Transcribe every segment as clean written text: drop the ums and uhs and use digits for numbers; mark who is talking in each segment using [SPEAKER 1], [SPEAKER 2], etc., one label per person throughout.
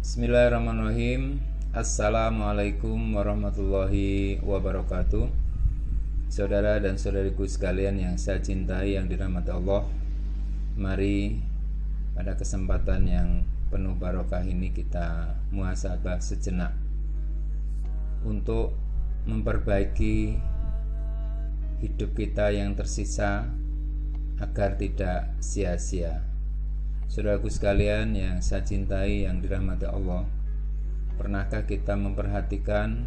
[SPEAKER 1] Bismillahirrahmanirrahim. Assalamualaikum warahmatullahi wabarakatuh. Saudara dan saudariku sekalian yang saya cintai, yang dirahmati Allah, mari pada kesempatan yang penuh barokah ini kita muhasabah sejenak untuk memperbaiki hidup kita yang tersisa agar tidak sia-sia. Saudaraku sekalian yang saya cintai, yang dirahmati Allah, pernahkah kita memperhatikan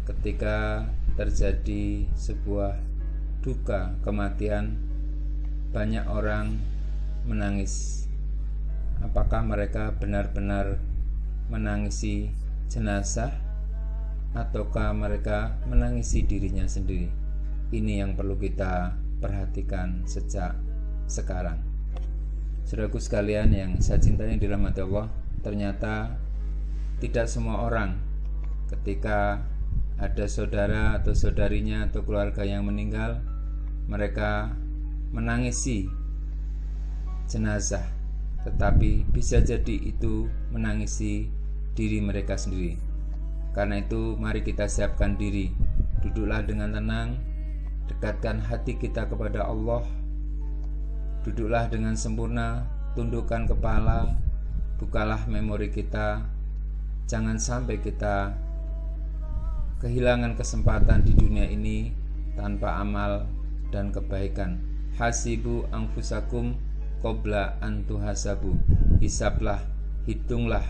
[SPEAKER 1] ketika terjadi sebuah duka, kematian, banyak orang menangis? Apakah mereka benar-benar menangisi jenazah ataukah mereka menangisi dirinya sendiri? Ini yang perlu kita perhatikan sejak sekarang. Saudaraku sekalian yang saya cintai, yang dirahmati Allah, ternyata tidak semua orang ketika ada saudara atau saudarinya atau keluarga yang meninggal, mereka menangisi jenazah, tetapi bisa jadi itu menangisi diri mereka sendiri. Karena itu mari kita siapkan diri, duduklah dengan tenang, dekatkan hati kita kepada Allah, duduklah dengan sempurna, tundukkan kepala, bukalah memori kita. Jangan sampai kita kehilangan kesempatan di dunia ini tanpa amal dan kebaikan. Hasibu anfusakum qabla an tuhasabu. Hisablah, hitunglah,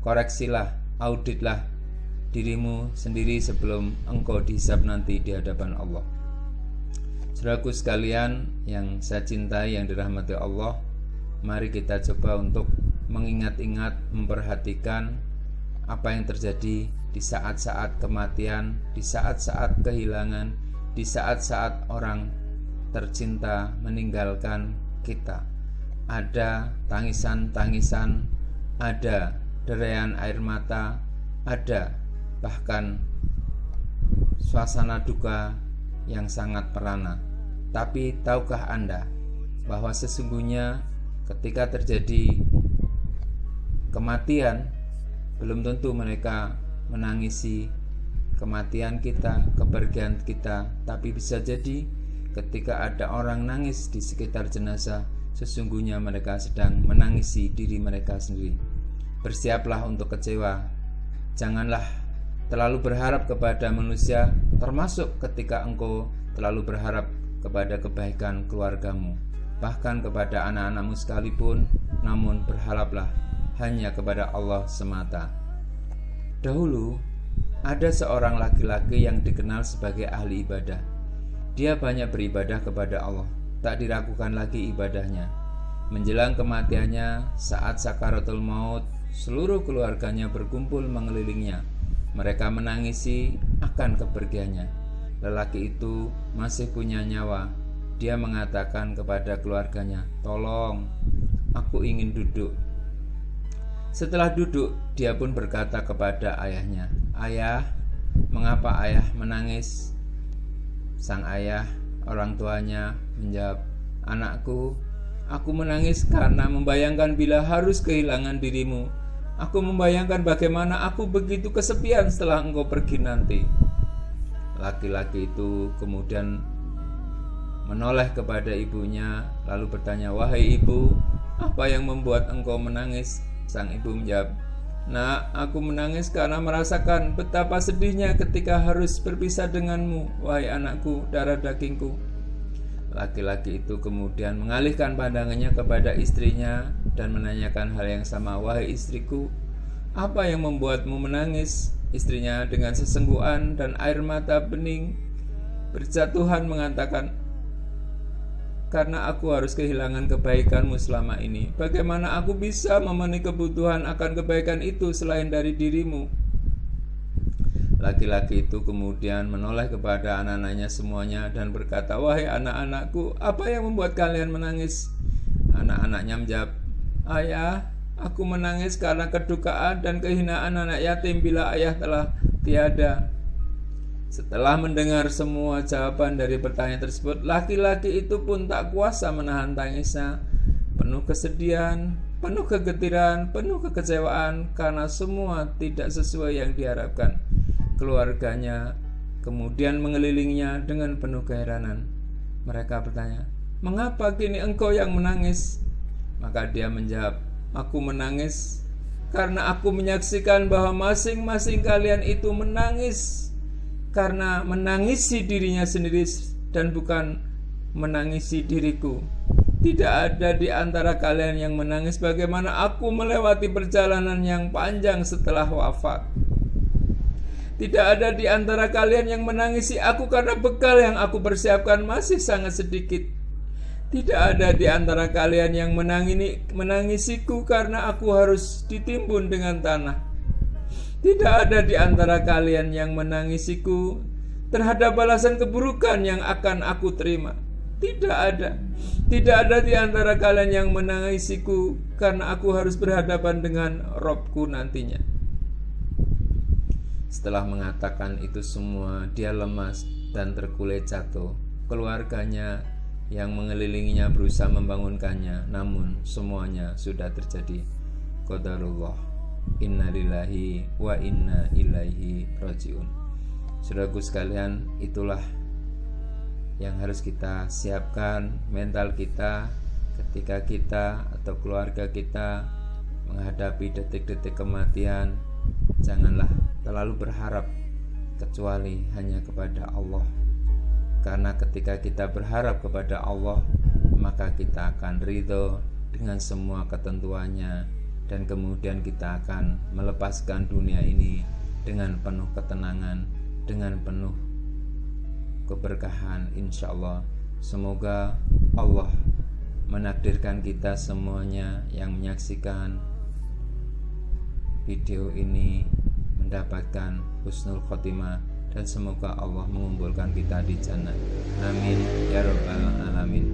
[SPEAKER 1] koreksilah, auditlah dirimu sendiri sebelum engkau dihisab nanti di hadapan Allah. Saudaraku sekalian yang saya cintai, yang dirahmati Allah, mari kita coba untuk mengingat-ingat, memperhatikan apa yang terjadi di saat-saat kematian, di saat-saat kehilangan, di saat-saat orang tercinta meninggalkan kita. Ada tangisan-tangisan, ada derayan air mata, ada bahkan suasana duka yang sangat merana. Tapi tahukah Anda bahwa sesungguhnya ketika terjadi kematian, belum tentu mereka menangisi kematian kita, kepergian kita, tapi bisa jadi ketika ada orang nangis di sekitar jenazah, sesungguhnya mereka sedang menangisi diri mereka sendiri. Bersiaplah untuk kecewa. Janganlah terlalu berharap kepada manusia, termasuk ketika engkau terlalu berharap kepada kebaikan keluargamu, bahkan kepada anak-anakmu sekalipun. Namun berharaplah hanya kepada Allah semata. Dahulu ada seorang laki-laki yang dikenal sebagai ahli ibadah. Dia banyak beribadah kepada Allah, tak diragukan lagi ibadahnya. Menjelang kematiannya, saat sakaratul maut, seluruh keluarganya berkumpul mengelilingnya. Mereka menangisi akan kepergiannya. Lelaki itu masih punya nyawa. Dia mengatakan kepada keluarganya, "Tolong, aku ingin duduk." Setelah duduk, dia pun berkata kepada ayahnya, "Ayah, mengapa ayah menangis?" Sang ayah, orang tuanya, menjawab, "Anakku, aku menangis karena membayangkan bila harus kehilangan dirimu. Aku membayangkan bagaimana aku begitu kesepian setelah engkau pergi nanti." Laki-laki itu kemudian menoleh kepada ibunya, lalu bertanya, "Wahai ibu, apa yang membuat engkau menangis?" Sang ibu menjawab, "Nak, aku menangis karena merasakan betapa sedihnya ketika harus berpisah denganmu, wahai anakku, darah dagingku." Laki-laki itu kemudian mengalihkan pandangannya kepada istrinya dan menanyakan hal yang sama, "Wahai istriku, apa yang membuatmu menangis?" Istrinya dengan sesenggukan dan air mata bening berjatuhan mengatakan, "Karena aku harus kehilangan kebaikanmu selama ini. Bagaimana aku bisa memenuhi kebutuhan akan kebaikan itu selain dari dirimu?" Laki-laki itu kemudian menoleh kepada anak-anaknya semuanya dan berkata, "Wahai anak-anakku, apa yang membuat kalian menangis?" Anak-anaknya menjawab, "Ayah, aku menangis karena kedukaan dan kehinaan anak yatim bila ayah telah tiada." Setelah mendengar semua jawaban dari pertanyaan tersebut, laki-laki itu pun tak kuasa menahan tangisnya. Penuh kesedihan, penuh kegetiran, penuh kekecewaan karena semua tidak sesuai yang diharapkan. Keluarganya kemudian mengelilinginya dengan penuh keheranan. Mereka bertanya, "Mengapa kini engkau yang menangis?" Maka dia menjawab, "Aku menangis karena aku menyaksikan bahwa masing-masing kalian itu menangis karena menangisi dirinya sendiri dan bukan menangisi diriku. Tidak ada di antara kalian yang menangis bagaimana aku melewati perjalanan yang panjang setelah wafat. Tidak ada di antara kalian yang menangisi aku karena bekal yang aku persiapkan masih sangat sedikit. Tidak ada di antara kalian yang menangisiku karena aku harus ditimbun dengan tanah. Tidak ada di antara kalian yang menangisiku terhadap balasan keburukan yang akan aku terima. Tidak ada. Tidak ada di antara kalian yang menangisiku karena aku harus berhadapan dengan Robku nantinya." Setelah mengatakan itu semua, dia lemas dan terkulai jatuh. Keluarganya yang mengelilinginya berusaha membangunkannya, namun semuanya sudah terjadi qadarullah. Inna lillahi wa inna ilaihi rajiun. Saudaraku sekalian, itulah yang harus kita siapkan mental kita ketika kita atau keluarga kita menghadapi detik-detik kematian. Janganlah terlalu berharap kecuali hanya kepada Allah, karena ketika kita berharap kepada Allah, maka kita akan ridho dengan semua ketentuannya, dan kemudian kita akan melepaskan dunia ini dengan penuh ketenangan, dengan penuh keberkahan, insya Allah. Semoga Allah menakdirkan kita semuanya yang menyaksikan video ini mendapatkan husnul khotimah, dan semoga Allah mengumpulkan kita di jannah. Amin ya rabbal alamin.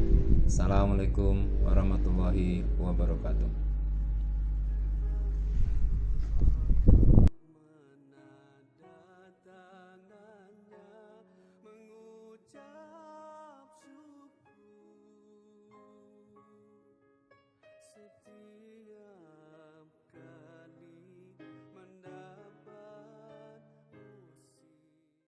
[SPEAKER 1] Assalamualaikum warahmatullahi wabarakatuh.